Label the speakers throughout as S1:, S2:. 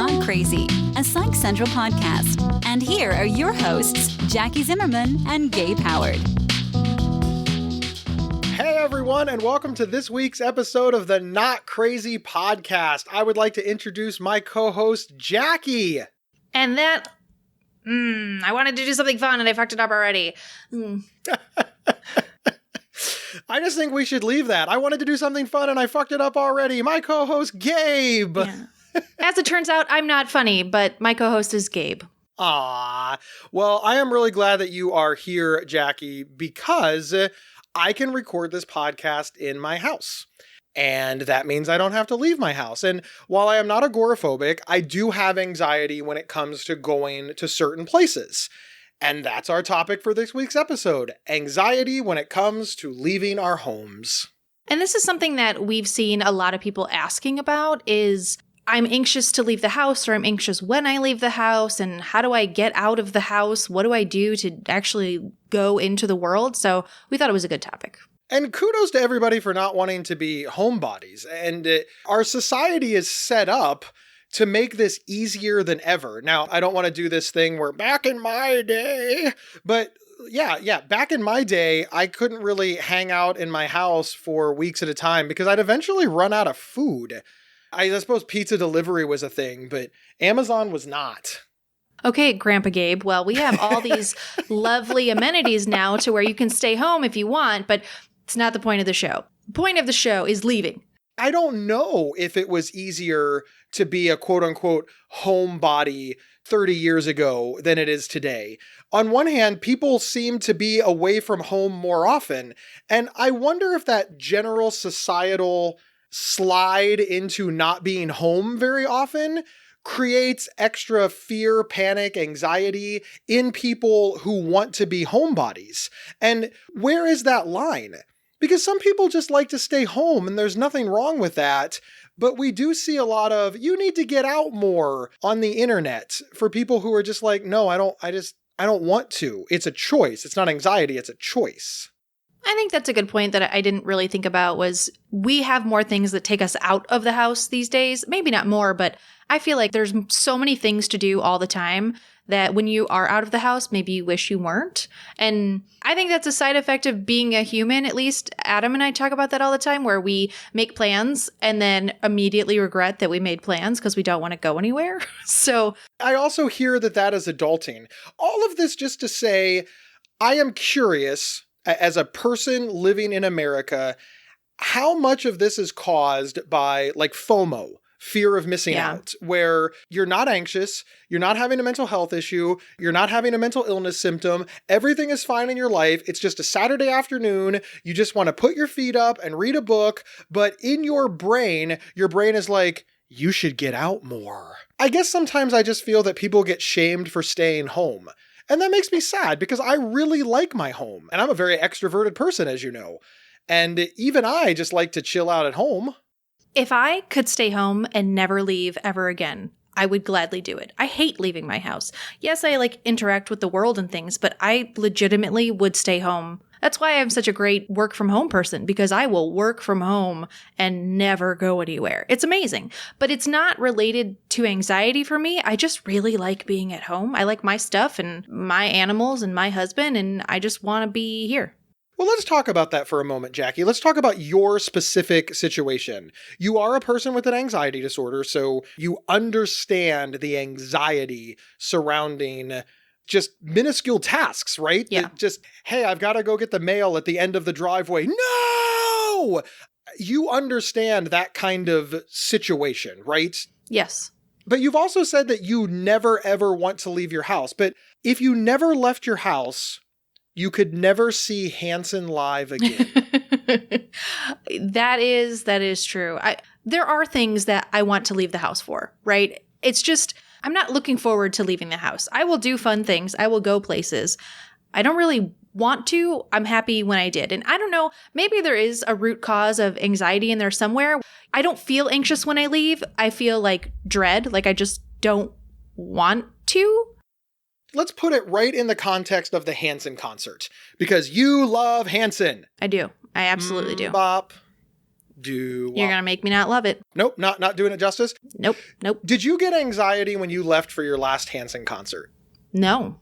S1: Not Crazy, a Psych Central podcast. And here are your hosts, Jackie Zimmerman and Gabe Howard.
S2: Hey everyone, and welcome to this week's episode of the Not Crazy podcast. I would like to introduce my co-host, Jackie.
S3: And that, I wanted to do something fun and I fucked it up already.
S2: I just think we should leave that. I wanted to do something fun and I fucked it up already. My co-host, Gabe.
S3: Yeah. As it turns out, I'm not funny, but my co-host is Gabe.
S2: Ah, well, I am really glad that you are here, Jackie, because I can record this podcast in my house. And that means I don't have to leave my house. And while I am not agoraphobic, I do have anxiety when it comes to going to certain places. And that's our topic for this week's episode, anxiety when it comes to leaving our homes.
S3: And this is something that we've seen a lot of people asking about is, I'm anxious to leave the house, or I'm anxious when I leave the house, and how do I get out of the house? What do I do to actually go into the world? So we thought it was a good topic.
S2: And kudos to everybody for not wanting to be homebodies. And our society is set up to make this easier than ever. Now, I don't want to do this thing where back in my day, but yeah, back in my day, I couldn't really hang out in my house for weeks at a time because I'd eventually run out of food. I suppose pizza delivery was a thing, but Amazon was not.
S3: Okay, Grandpa Gabe. Well, we have all these lovely amenities now to where you can stay home if you want, but it's not the point of the show. The point of the show is leaving.
S2: I don't know if it was easier to be a quote-unquote homebody 30 years ago than it is today. On one hand, people seem to be away from home more often, and I wonder if that general societal slide into not being home very often creates extra fear, panic, anxiety in people who want to be homebodies. And where is that line? Because some people just like to stay home and there's nothing wrong with that. But we do see a lot of, you need to get out more on the internet for people who are just like, no, I don't want to. It's a choice. It's not anxiety. It's a choice.
S3: I think that's a good point that I didn't really think about was we have more things that take us out of the house these days. Maybe not more, but I feel like there's so many things to do all the time that when you are out of the house, maybe you wish you weren't. And I think that's a side effect of being a human. At least Adam and I talk about that all the time, where we make plans and then immediately regret that we made plans because we don't want to go anywhere. So
S2: I also hear that is adulting. All of this just to say, I am curious, as a person living in America, how much of this is caused by like FOMO, fear of missing out, where you're not anxious, you're not having a mental health issue, you're not having a mental illness symptom, everything is fine in your life, it's just a Saturday afternoon, you just want to put your feet up and read a book, but in your brain is like, you should get out more. I guess sometimes I just feel that people get shamed for staying home. And that makes me sad because I really like my home. And I'm a very extroverted person, as you know. And even I just like to chill out at home.
S3: If I could stay home and never leave ever again, I would gladly do it. I hate leaving my house. Yes, I interact with the world and things, but I legitimately would stay home. That's why I'm such a great work from home person, because I will work from home and never go anywhere. It's amazing, but it's not related to anxiety for me. I just really like being at home. I like my stuff and my animals and my husband, and I just want to be here.
S2: Well, let's talk about that for a moment, Jackie. Let's talk about your specific situation. You are a person with an anxiety disorder, so you understand the anxiety surrounding just minuscule tasks, right?
S3: Yeah.
S2: Just, hey, I've got to go get the mail at the end of the driveway. No! You understand that kind of situation, right?
S3: Yes.
S2: But you've also said that you never, ever want to leave your house. But if you never left your house, you could never see Hanson live again.
S3: That is true. There are things that I want to leave the house for, right? It's just, I'm not looking forward to leaving the house. I will do fun things. I will go places. I don't really want to. I'm happy when I did. And I don't know, maybe there is a root cause of anxiety in there somewhere. I don't feel anxious when I leave. I feel like dread, like I just don't want to.
S2: Let's put it right in the context of the Hanson concert, because you love Hanson.
S3: I do. I absolutely do.
S2: Bop. do.
S3: You're going to make me not love it.
S2: Nope, not doing it justice.
S3: Nope.
S2: Did you get anxiety when you left for your last Hanson concert?
S3: No.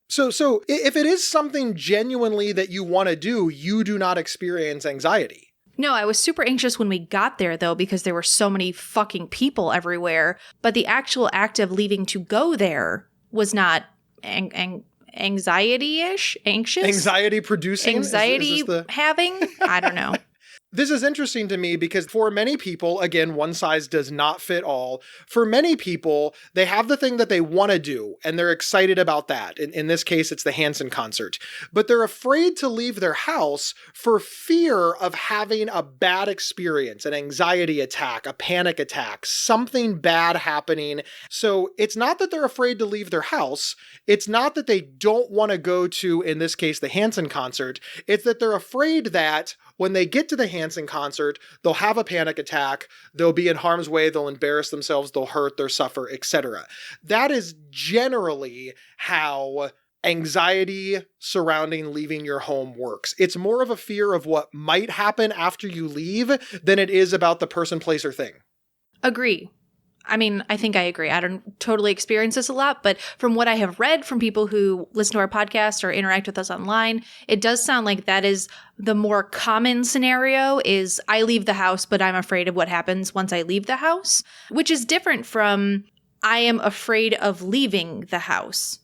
S2: So if it is something genuinely that you want to do, you do not experience anxiety.
S3: No, I was super anxious when we got there, though, because there were so many fucking people everywhere. But the actual act of leaving to go there was not anxiety-ish? Anxious?
S2: Anxiety producing?
S3: Anxiety having? I don't know.
S2: This is interesting to me because for many people, again, one size does not fit all. For many people, they have the thing that they want to do and they're excited about that. In this case, it's the Hanson concert. But they're afraid to leave their house for fear of having a bad experience, an anxiety attack, a panic attack, something bad happening. So it's not that they're afraid to leave their house. It's not that they don't want to go to, in this case, the Hanson concert. It's that they're afraid that when they get to the Hanson concert, they'll have a panic attack, they'll be in harm's way, they'll embarrass themselves, they'll hurt, they'll suffer, etc. That is generally how anxiety surrounding leaving your home works. It's more of a fear of what might happen after you leave than it is about the person, place, or thing.
S3: Agree. I mean, I think I agree. I don't totally experience this a lot, but from what I have read from people who listen to our podcast or interact with us online, it does sound like that is the more common scenario is I leave the house, but I'm afraid of what happens once I leave the house, which is different from I am afraid of leaving the house.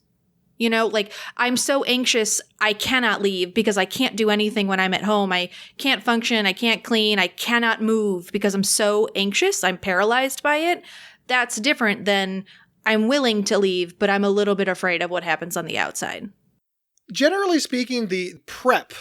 S3: You know, like I'm so anxious, I cannot leave because I can't do anything when I'm at home. I can't function. I can't clean. I cannot move because I'm so anxious. I'm paralyzed by it. That's different than I'm willing to leave, but I'm a little bit afraid of what happens on the outside.
S2: Generally speaking, the prep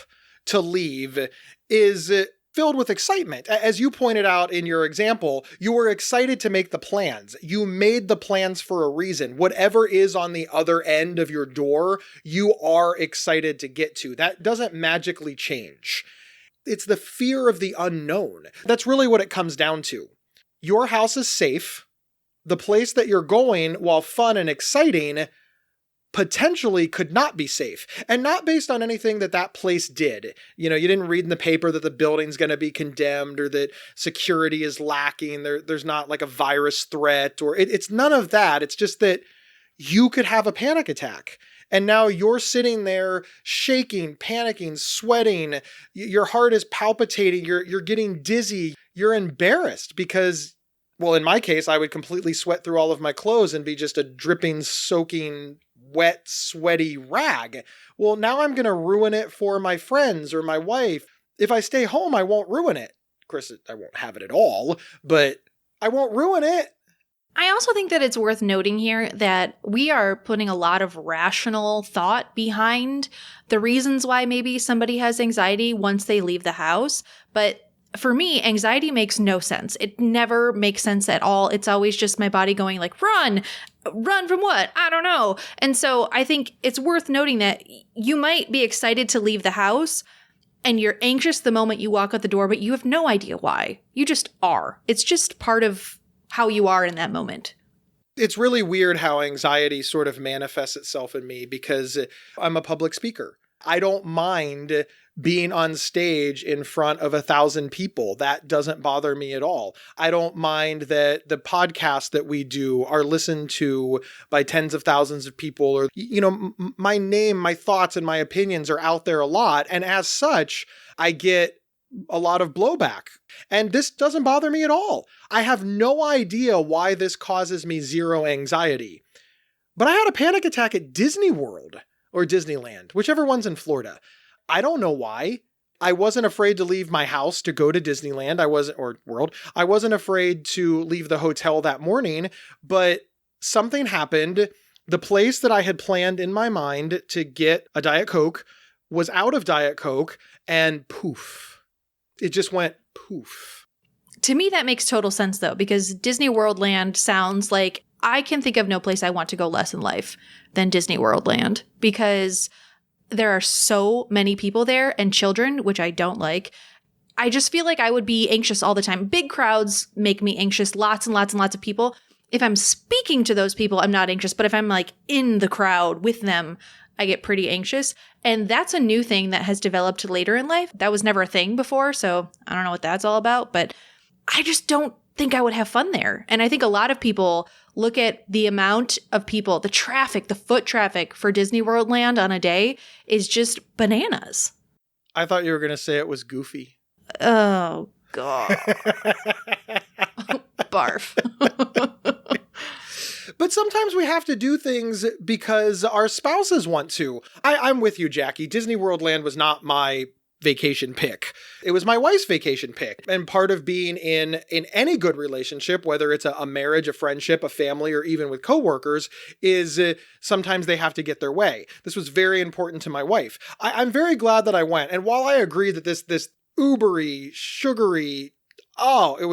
S2: to leave is filled with excitement. As you pointed out in your example, you were excited to make the plans. You made the plans for a reason. Whatever is on the other end of your door, you are excited to get to. That doesn't magically change. It's the fear of the unknown. That's really what it comes down to. Your house is safe. The place that you're going, while fun and exciting, potentially could not be safe. And not based on anything that place did. You know, you didn't read in the paper that the building's going to be condemned or that security is lacking. There's not like a virus threat or it's none of that. It's just that you could have a panic attack. And now you're sitting there shaking, panicking, sweating. Your heart is palpitating. You're getting dizzy. You're embarrassed because, well, in my case, I would completely sweat through all of my clothes and be just a dripping, soaking, wet, sweaty rag. Well, now I'm going to ruin it for my friends or my wife. If I stay home, I won't ruin it. Of course, I won't have it at all, but I won't ruin it.
S3: I also think that it's worth noting here that we are putting a lot of rational thought behind the reasons why maybe somebody has anxiety once they leave the house, but for me, anxiety makes no sense. It never makes sense at all. It's always just my body going like, run from what? I don't know. And so I think it's worth noting that you might be excited to leave the house and you're anxious the moment you walk out the door, but you have no idea why. You just are. It's just part of how you are in that moment.
S2: It's really weird how anxiety sort of manifests itself in me because I'm a public speaker. I don't mind being on stage in front of 1,000 people. That doesn't bother me at all. I don't mind that the podcasts that we do are listened to by tens of thousands of people, or, you know, my name, my thoughts, and my opinions are out there a lot. And as such, I get a lot of blowback. And this doesn't bother me at all. I have no idea why this causes me zero anxiety. But I had a panic attack at Disney World or Disneyland, whichever one's in Florida. I don't know why. I wasn't afraid to leave my house to go to Disneyland. I wasn't afraid to leave the hotel that morning, but something happened. The place that I had planned in my mind to get a Diet Coke was out of Diet Coke, and poof. It just went poof.
S3: To me, that makes total sense, though, because Disney World Land sounds like I can think of no place I want to go less in life than Disney World Land, because there are so many people there and children, which I don't like. I just feel like I would be anxious all the time. Big crowds make me anxious, lots and lots and lots of people. If I'm speaking to those people, I'm not anxious. But if I'm like in the crowd with them, I get pretty anxious. And that's a new thing that has developed later in life. That was never a thing before. So I don't know what that's all about, but I just don't think I would have fun there. And I think a lot of people look at the amount of people, the traffic, the foot traffic for Disney World Land on a day is just bananas.
S2: I thought you were going to say it was goofy.
S3: Oh, God. Barf.
S2: But sometimes we have to do things because our spouses want to. I'm with you, Jackie. Disney World Land was not my vacation pick. It was my wife's vacation pick. And part of being in any good relationship, whether it's a marriage, a friendship, a family, or even with coworkers, is sometimes they have to get their way. This was very important to my wife. I'm very glad that I went. And while I agree that this ubery, sugary, it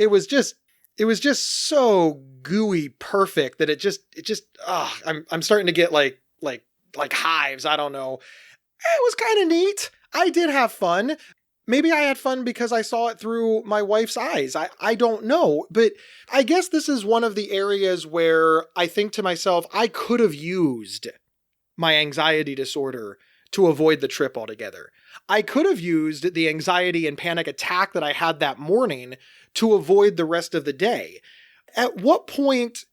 S2: was just so gooey perfect that I'm starting to get like hives. I don't know. It was kind of neat. I did have fun. Maybe I had fun because I saw it through my wife's eyes. I don't know. But I guess this is one of the areas where I think to myself, I could have used my anxiety disorder to avoid the trip altogether. I could have used the anxiety and panic attack that I had that morning to avoid the rest of the day. At what point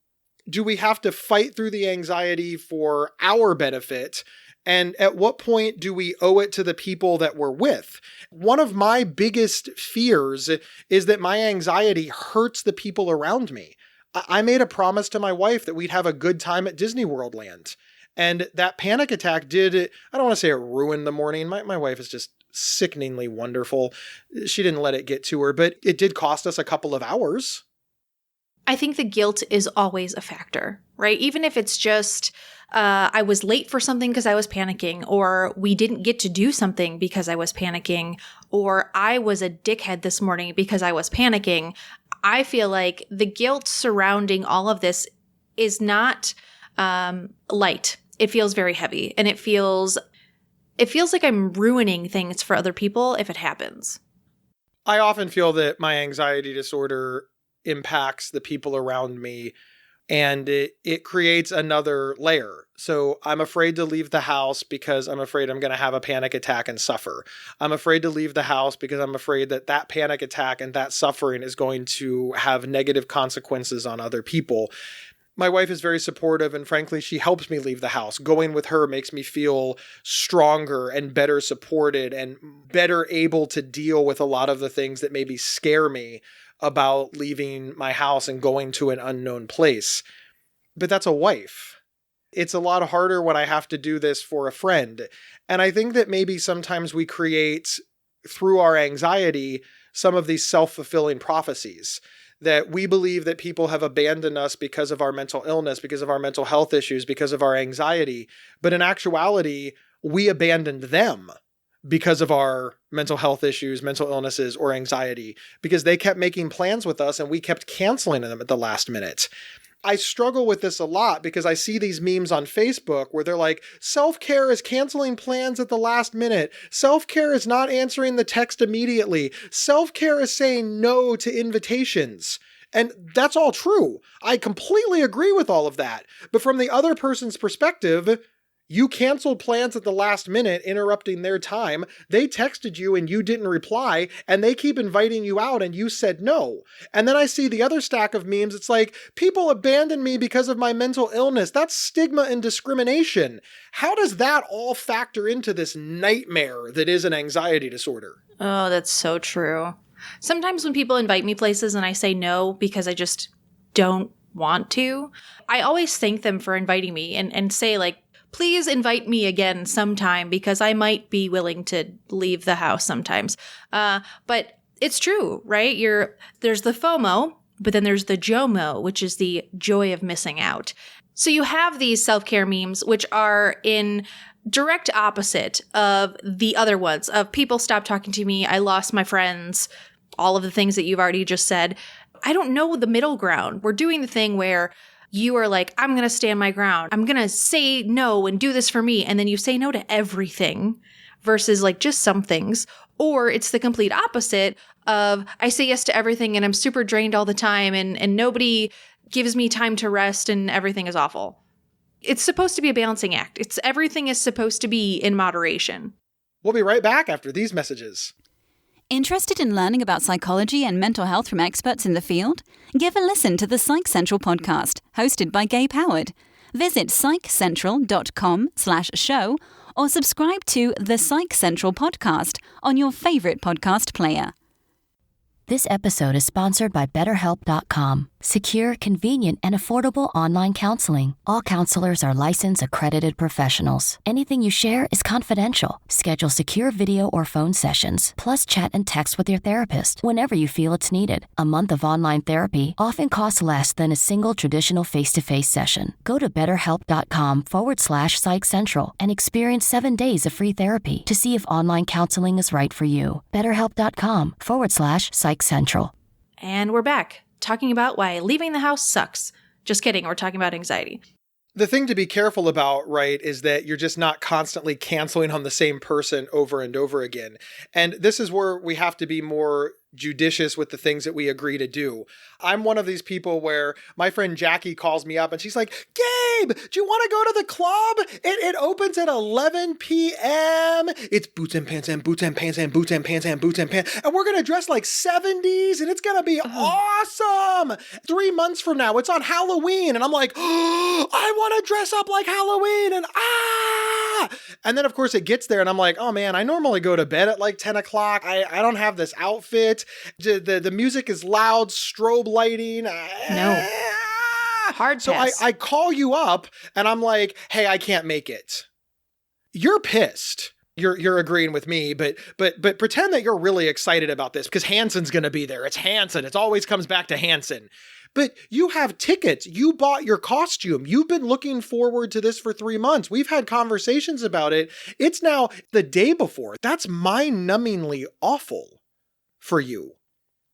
S2: do we have to fight through the anxiety for our benefit? And at what point do we owe it to the people that we're with? One of my biggest fears is that my anxiety hurts the people around me. I made a promise to my wife that we'd have a good time at Disney World Land. And that panic attack I don't want to say it ruined the morning. My wife is just sickeningly wonderful. She didn't let it get to her, but it did cost us a couple of hours.
S3: I think the guilt is always a factor, right? Even if it's just, I was late for something because I was panicking, or we didn't get to do something because I was panicking, or I was a dickhead this morning because I was panicking. I feel like the guilt surrounding all of this is not light. It feels very heavy, and it feels like I'm ruining things for other people if it happens.
S2: I often feel that my anxiety disorder impacts the people around me, and it creates another layer. So I'm afraid to leave the house because I'm afraid I'm going to have a panic attack and suffer. I'm afraid to leave the house because I'm afraid that panic attack and that suffering is going to have negative consequences on other people. My wife is very supportive, and frankly, she helps me leave the house. Going with her makes me feel stronger and better supported and better able to deal with a lot of the things that maybe scare me about leaving my house and going to an unknown place. But that's a wife. It's a lot harder when I have to do this for a friend. And I think that maybe sometimes we create, through our anxiety, some of these self-fulfilling prophecies. That we believe that people have abandoned us because of our mental illness, because of our mental health issues, because of our anxiety. But in actuality, we abandoned them because of our mental health issues, mental illnesses, or anxiety, because they kept making plans with us and we kept canceling them at the last minute. I struggle with this a lot because I see these memes on Facebook where they're like, self-care is canceling plans at the last minute. Self-care is not answering the text immediately. Self-care is saying no to invitations. And that's all true. I completely agree with all of that. But from the other person's perspective, you canceled plans at the last minute, interrupting their time. They texted you and you didn't reply, and they keep inviting you out and you said no. And then I see the other stack of memes. It's like, people abandoned me because of my mental illness. That's stigma and discrimination. How does that all factor into this nightmare that is an anxiety disorder?
S3: Oh, that's so true. Sometimes when people invite me places and I say no because I just don't want to, I always thank them for inviting me and say, like, please invite me again sometime because I might be willing to leave the house sometimes. But it's true, right? There's the FOMO, but then there's the JOMO, which is the joy of missing out. So you have these self-care memes, which are in direct opposite of the other ones, of people stop talking to me, I lost my friends, all of the things that you've already just said. I don't know the middle ground. We're doing the thing where you are like, I'm going to stand my ground. I'm going to say no and do this for me. And then you say no to everything versus like just some things. Or it's the complete opposite of I say yes to everything and I'm super drained all the time and nobody gives me time to rest and everything is awful. It's supposed to be a balancing act. Everything is supposed to be in moderation.
S2: We'll be right back after these messages.
S1: Interested in learning about psychology and mental health from experts in the field? Give a listen to the Psych Central Podcast, hosted by Gabe Howard. Visit psychcentral.com/show or subscribe to the Psych Central Podcast on your favorite podcast player.
S4: This episode is sponsored by BetterHelp.com. Secure, convenient, and affordable online counseling. All counselors are licensed, accredited professionals. Anything you share is confidential. Schedule secure video or phone sessions, plus chat and text with your therapist whenever you feel it's needed. A month of online therapy often costs less than a single traditional face-to-face session. Go to BetterHelp.com/Psych Central and experience 7 days of free therapy to see if online counseling is right for you. BetterHelp.com/Psych Central.
S3: And we're back, talking about why leaving the house sucks. Just kidding, we're talking about anxiety.
S2: The thing to be careful about, right, is that you're just not constantly canceling on the same person over and over again. And this is where we have to be more judicious with the things that we agree to do. I'm one of these people where my friend Jackie calls me up and she's like, Gabe, do you want to go to the club? It opens at 11 p.m. It's boots and pants and boots and pants and boots and pants and boots and pants. And we're going to dress like 70s and it's going to be awesome. 3 months from now, it's on Halloween. And I'm like, oh, I want to dress up like Halloween and And then of course it gets there and I'm like, oh man, I normally go to bed at like 10 o'clock. I don't have this outfit. The music is loud, strobe lighting.
S3: No. Hard pass.
S2: So I call you up and I'm like, hey, I can't make it. You're pissed. You're agreeing with me, but pretend that you're really excited about this because Hanson's going to be there. It's Hanson. It always comes back to Hanson. But you have tickets. You bought your costume. You've been looking forward to this for 3 months. We've had conversations about it. It's now the day before. That's mind-numbingly awful for you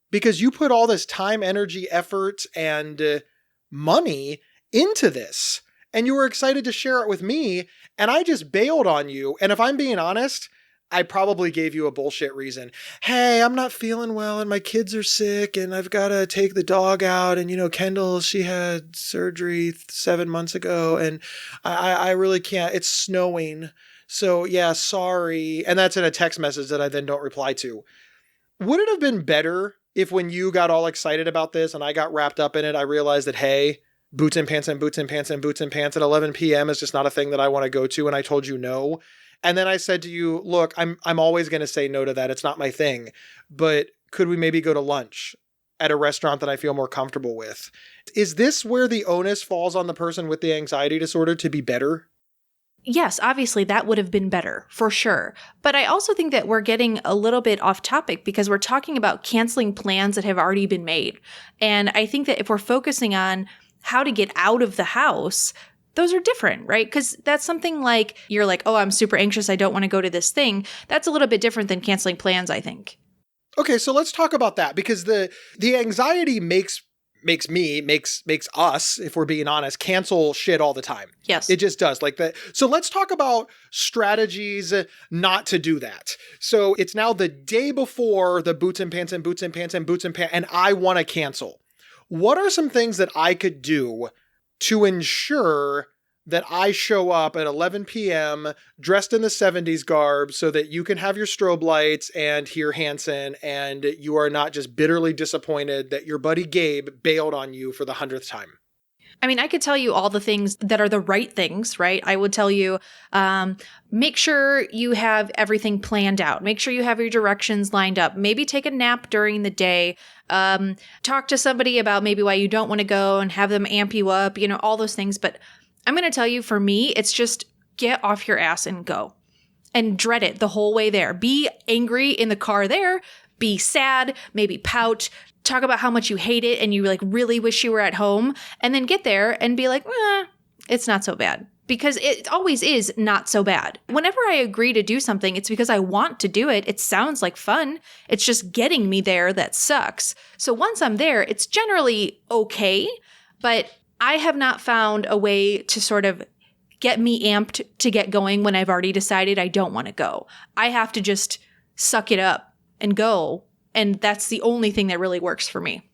S2: because you put all this time, energy, effort, and money into this. And you were excited to share it with me. And I just bailed on you. And if I'm being honest, I probably gave you a bullshit reason. Hey, I'm not feeling well and my kids are sick and I've got to take the dog out. And, Kendall, she had surgery 7 months ago and I really can't. It's snowing. So yeah, sorry. And that's in a text message that I then don't reply to. Would it have been better if when you got all excited about this and I got wrapped up in it, I realized that, hey, boots and pants and boots and pants and boots and pants at 11 p.m. is just not a thing that I want to go to. And I told you no. And then I said to you, look, I'm always going to say no to that. It's not my thing. But could we maybe go to lunch at a restaurant that I feel more comfortable with? Is this where the onus falls on the person with the anxiety disorder to be better?
S3: Yes, obviously that would have been better, for sure. But I also think that we're getting a little bit off topic because we're talking about canceling plans that have already been made. And I think that if we're focusing on how to get out of the house, those are different, right? Because that's something like you're like, oh, I'm super anxious. I don't want to go to this thing. That's a little bit different than canceling plans, I think.
S2: Okay, so let's talk about that because the anxiety makes us, if we're being honest, cancel shit all the time.
S3: Yes.
S2: It just does like that. So let's talk about strategies not to do that. So it's now the day before the boots and pants and boots and pants and boots and pants, and I want to cancel. What are some things that I could do to ensure that I show up at 11 p.m. dressed in the 70s garb so that you can have your strobe lights and hear Hanson and you are not just bitterly disappointed that your buddy Gabe bailed on you for the 100th time?
S3: I mean, I could tell you all the things that are the right things, right? I would tell you, make sure you have everything planned out. Make sure you have your directions lined up. Maybe take a nap during the day. Talk to somebody about maybe why you don't want to go and have them amp you up, all those things. But I'm going to tell you, for me, it's just get off your ass and go and dread it the whole way there. Be angry in the car there, be sad, maybe pout, talk about how much you hate it and you really wish you were at home, and then get there and be like, it's not so bad. Because it always is not so bad. Whenever I agree to do something, it's because I want to do it. It sounds like fun. It's just getting me there that sucks. So once I'm there, it's generally okay, but I have not found a way to sort of get me amped to get going when I've already decided I don't want to go. I have to just suck it up and go. And that's the only thing that really works for me.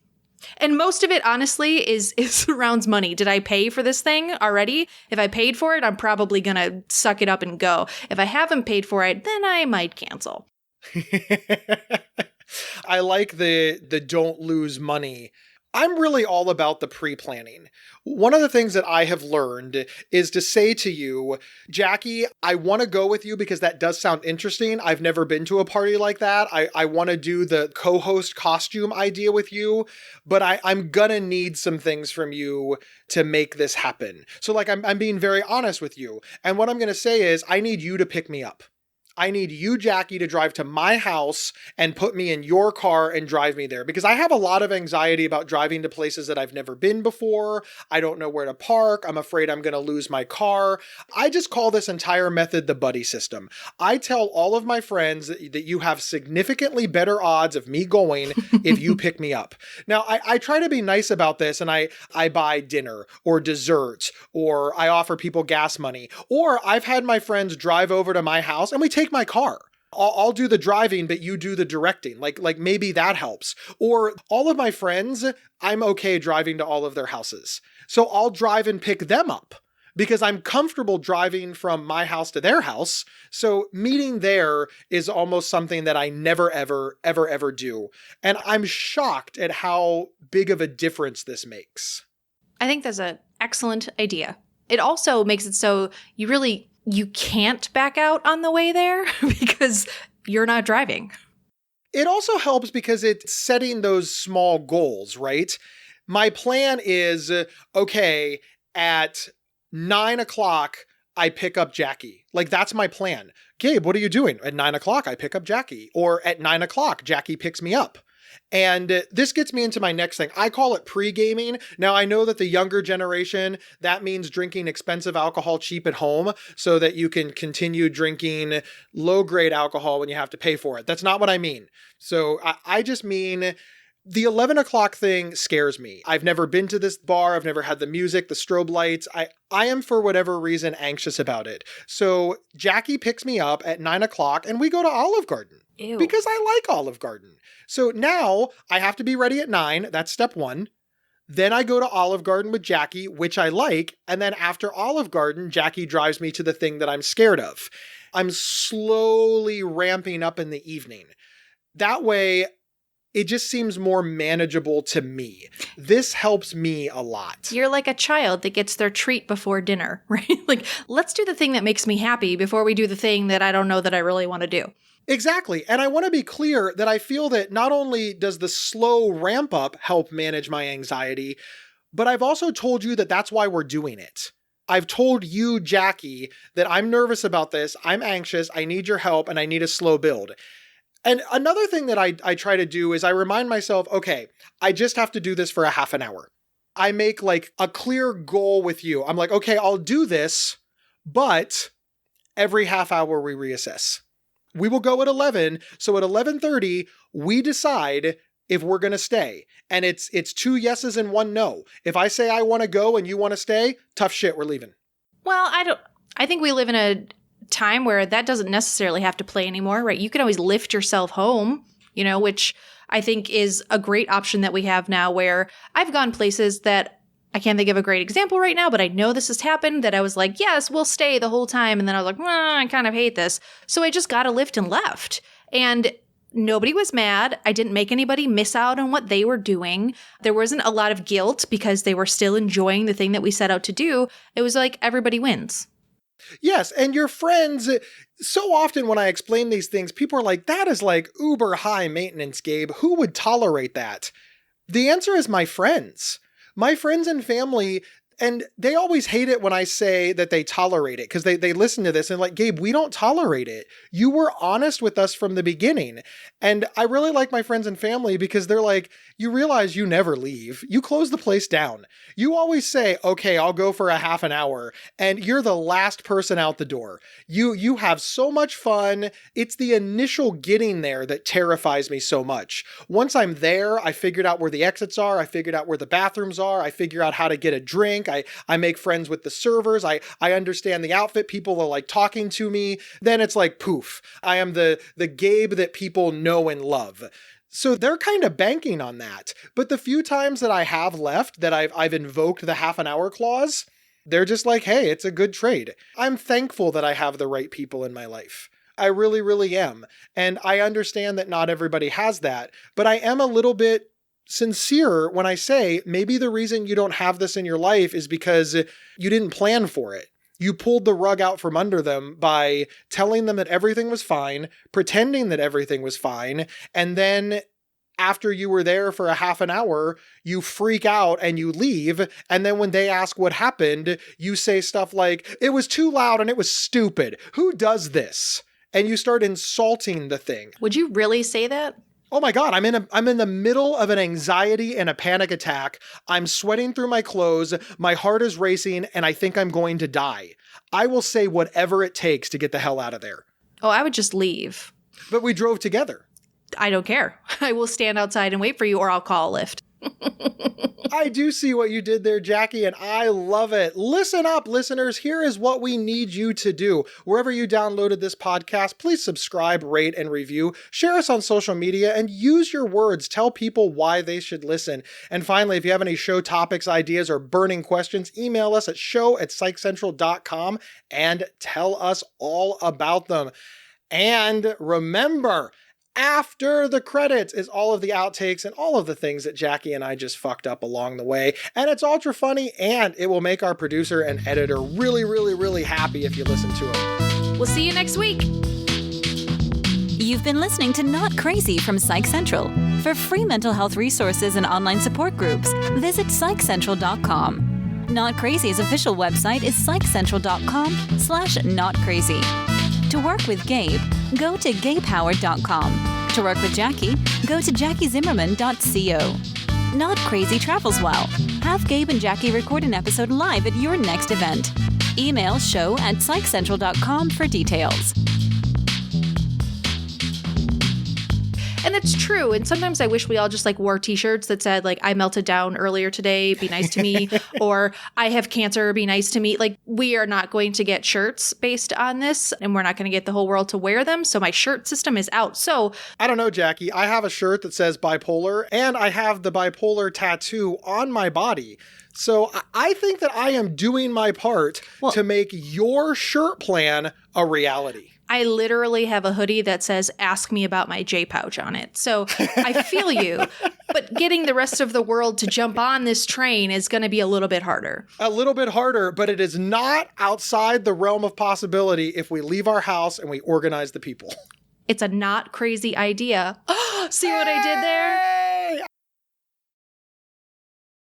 S3: And most of it, honestly, is surrounds money. Did I pay for this thing already? If I paid for it, I'm probably going to suck it up and go. If I haven't paid for it, then I might cancel.
S2: I like the don't lose money. I'm really all about the pre-planning. One of the things that I have learned is to say to you, Jackie, I want to go with you because that does sound interesting. I've never been to a party like that. I want to do the co-host costume idea with you, but I'm gonna need some things from you to make this happen. So like I'm being very honest with you. And what I'm gonna say is I need you to pick me up. I need you, Jackie, to drive to my house and put me in your car and drive me there because I have a lot of anxiety about driving to places that I've never been before. I don't know where to park. I'm afraid I'm going to lose my car. I just call this entire method the buddy system. I tell all of my friends that you have significantly better odds of me going if you pick me up. Now, I try to be nice about this and I buy dinner or desserts or I offer people gas money or I've had my friends drive over to my house and we take my car. I'll do the driving, but you do the directing. Like maybe that helps. Or all of my friends, I'm okay driving to all of their houses. So I'll drive and pick them up because I'm comfortable driving from my house to their house. So meeting there is almost something that I never, ever do. And I'm shocked at how big of a difference this makes.
S3: I think that's an excellent idea. It also makes it so you can't back out on the way there because you're not driving.
S2: It also helps because it's setting those small goals, right? My plan is, okay, at 9 o'clock, I pick up Jackie. Like, that's my plan. Gabe, what are you doing? At 9 o'clock, I pick up Jackie. Or at 9 o'clock, Jackie picks me up. And this gets me into my next thing. I call it pre-gaming. Now, I know that the younger generation, that means drinking expensive alcohol cheap at home so that you can continue drinking low-grade alcohol when you have to pay for it. That's not what I mean. So I just mean the 11 o'clock thing scares me. I've never been to this bar. I've never had the music, the strobe lights. I am, for whatever reason, anxious about it. So Jackie picks me up at 9 o'clock and we go to Olive Garden.
S3: Ew.
S2: Because I like Olive Garden. So now I have to be ready at 9. That's step one. Then I go to Olive Garden with Jackie, which I like. And then after Olive Garden, Jackie drives me to the thing that I'm scared of. I'm slowly ramping up in the evening. That way, it just seems more manageable to me. This helps me a lot.
S3: You're like a child that gets their treat before dinner, right? Like, let's do the thing that makes me happy before we do the thing that I don't know that I really want to do.
S2: Exactly. And I want to be clear that I feel that not only does the slow ramp up help manage my anxiety, but I've also told you that that's why we're doing it. I've told you, Jackie, that I'm nervous about this, I'm anxious, I need your help, and I need a slow build. And another thing that I try to do is I remind myself, okay, I just have to do this for a half an hour. I make like a clear goal with you. I'm like, okay, I'll do this, but every half hour we reassess. We will go at 11. So at 11:30, we decide if we're going to stay. And it's 2 yeses and 1 no. If I say I want to go and you want to stay, tough shit, we're leaving.
S3: Well, I think we live in a time where that doesn't necessarily have to play anymore, right? You can always lift yourself home, which I think is a great option that we have now, where I've gone places that I can't think of a great example right now, but I know this has happened, that I was like, yes, we'll stay the whole time. And then I was like, I kind of hate this. So I just got a lift and left. And nobody was mad. I didn't make anybody miss out on what they were doing. There wasn't a lot of guilt because they were still enjoying the thing that we set out to do. It was like everybody wins.
S2: Yes, and your friends, so often when I explain these things, people are like, that is like uber high maintenance, Gabe. Who would tolerate that? The answer is my friends. My friends and family, and they always hate it when I say that they tolerate it because they listen to this and like, Gabe, we don't tolerate it. You were honest with us from the beginning. And I really like my friends and family because they're like, you realize you never leave. You close the place down. You always say, okay, I'll go for a half an hour. And you're the last person out the door. You have so much fun. It's the initial getting there that terrifies me so much. Once I'm there, I figured out where the exits are. I figured out where the bathrooms are. I figure out how to get a drink. I make friends with the servers. I understand the outfit. People are like talking to me. Then it's like poof. I am the Gabe that people know and love. So they're kind of banking on that. But the few times that I have left that I've invoked the half an hour clause, they're just like, hey, it's a good trade. I'm thankful that I have the right people in my life. I really, really am. And I understand that not everybody has that, but I am a little bit sincere when I say maybe the reason you don't have this in your life is because you didn't plan for it. You pulled the rug out from under them by telling them that everything was fine, pretending that everything was fine, and then after you were there for a half an hour, you freak out and you leave. And then when they ask what happened, you say stuff like, it was too loud and it was stupid. Who does this? And you start insulting the thing.
S3: Would you really say that?
S2: Oh my God, I'm in the middle of an anxiety and a panic attack. I'm sweating through my clothes. My heart is racing and I think I'm going to die. I will say whatever it takes to get the hell out of there.
S3: Oh, I would just leave.
S2: But we drove together.
S3: I don't care. I will stand outside and wait for you, or I'll call a Lyft.
S2: I do see what you did there, Jackie, and I love it. Listen up, listeners. Here is what we need you to do. Wherever you downloaded this podcast, please subscribe, rate, and review. Share us on social media and use your words. Tell people why they should listen. And finally, if you have any show topics, ideas, or burning questions, email us at show@psychcentral.com and tell us all about them. And remember, after the credits is all of the outtakes and all of the things that Jackie and I just fucked up along the way. And it's ultra funny, and it will make our producer and editor really, really, really happy if you listen to it.
S3: We'll see you next week.
S1: You've been listening to Not Crazy from Psych Central. For free mental health resources and online support groups, visit psychcentral.com. Not Crazy's official website is psychcentral.com/notcrazy. To work with Gabe, go to gabehoward.com. To work with Jackie, go to jackiezimmerman.co. Not Crazy travels well. Have Gabe and Jackie record an episode live at your next event. Email show@psychcentral.com for details.
S3: And it's true. And sometimes I wish we all just like wore t-shirts that said like, I melted down earlier today, be nice to me. Or I have cancer, be nice to me. Like, we are not going to get shirts based on this, and we're not going to get the whole world to wear them. So my shirt system is out. So
S2: I don't know, Jackie. I have a shirt that says bipolar, and I have the bipolar tattoo on my body. So I think that I am doing my part to make your shirt plan a reality.
S3: I literally have a hoodie that says, ask me about my J pouch on it. So I feel you, but getting the rest of the world to jump on this train is going to be a little bit harder.
S2: A little bit harder, but it is not outside the realm of possibility if we leave our house and we organize the people.
S3: It's a not crazy idea. See what I did there?